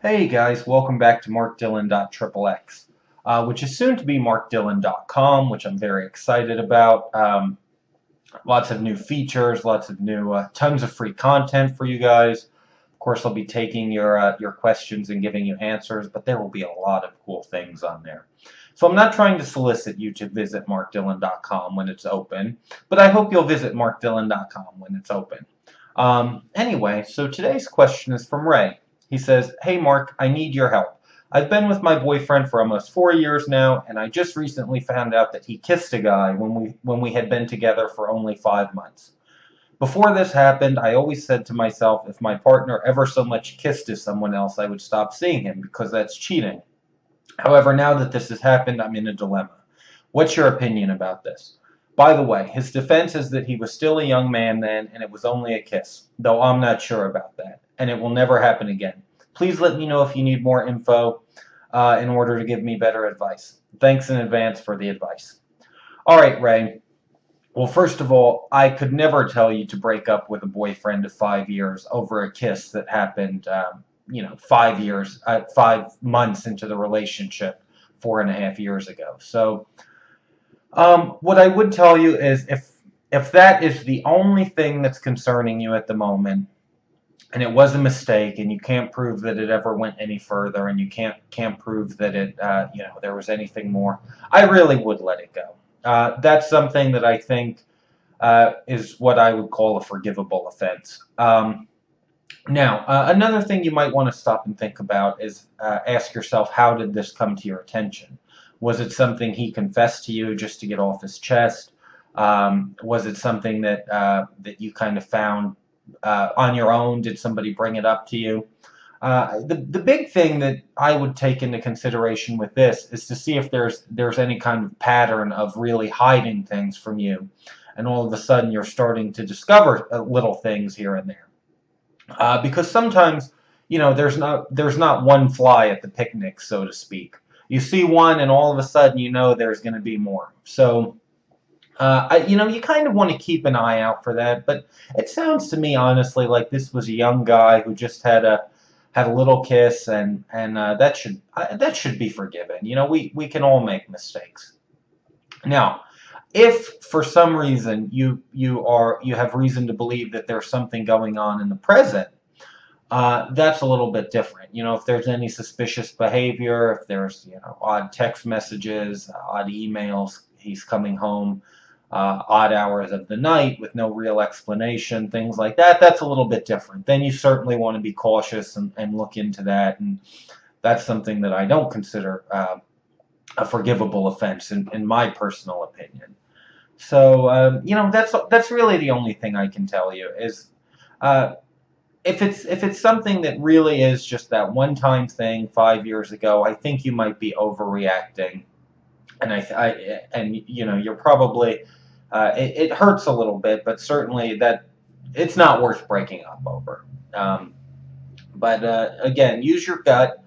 Hey guys, welcome back to MarkDillon.XXX, which is soon to be MarkDillon.com, which I'm very excited about. Lots of new features, lots of new, tons of free content for you guys. Of course, I'll be taking your questions and giving you answers, but there will be a lot of cool things on there. So I'm not trying to solicit you to visit MarkDillon.com when it's open, but I hope you'll visit MarkDillon.com when it's open. Anyway, so today's question is from Ray. He says, "Hey Mark, I need your help. I've been with my boyfriend for almost 4 years now, and I just recently found out that he kissed a guy when we had been together for only 5 months. Before this happened, I always said to myself if my partner ever so much kissed to someone else, I would stop seeing him because that's cheating. However, now that this has happened, I'm in a dilemma. What's your opinion about this? By the way, his defense is that he was still a young man then, and it was only a kiss, though I'm not sure about that, and it will never happen again. Please let me know if you need more info in order to give me better advice. Thanks in advance for the advice." All right, Ray. Well, first of all, I could never tell you to break up with a boyfriend of 5 years over a kiss that happened, 5 months into the relationship, 4.5 years ago. So, what I would tell you is if that is the only thing that's concerning you at the moment, and it was a mistake, and you can't prove that it ever went any further, and you can't prove that it, there was anything more, I really would let it go. That's something that I think is what I would call a forgivable offense. Now, another thing you might want to stop and think about is ask yourself, how did this come to your attention? Was it something he confessed to you just to get off his chest? Was it something that you kind of found on your own? Did somebody bring it up to you? The big thing that I would take into consideration with this is to see if there's any kind of pattern of really hiding things from you, and all of a sudden you're starting to discover little things here and there. Because sometimes, there's not one fly at the picnic, so to speak. You see one, and all of a sudden there's going to be more. So, you kind of want to keep an eye out for that. But it sounds to me, honestly, like this was a young guy who just had a little kiss, and that should be forgiven. We can all make mistakes. Now, if for some reason you have reason to believe that there's something going on in the present, that's a little bit different. If there's any suspicious behavior, if there's odd text messages, odd emails, he's coming home odd hours of the night with no real explanation, things like that, that's a little bit different. Then you certainly want to be cautious and look into that, and that's something that I don't consider a forgivable offense in my personal opinion. So, that's really the only thing I can tell you is if it's something that really is just that one-time thing 5 years ago, I think you might be overreacting, and you're probably it hurts a little bit, but certainly that it's not worth breaking up over. But again, use your gut.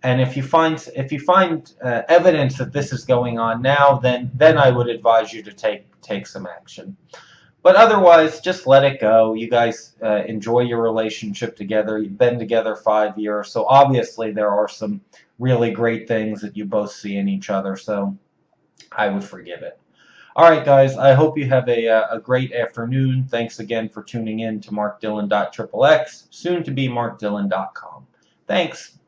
And if you find evidence that this is going on now, then I would advise you to take some action. But otherwise, just let it go. You guys enjoy your relationship together. You've been together 5 years, so obviously there are some really great things that you both see in each other. So I would forgive it. All right, guys. I hope you have a great afternoon. Thanks again for tuning in to MarkDillon.XXX, soon to be MarkDillon.com. Thanks.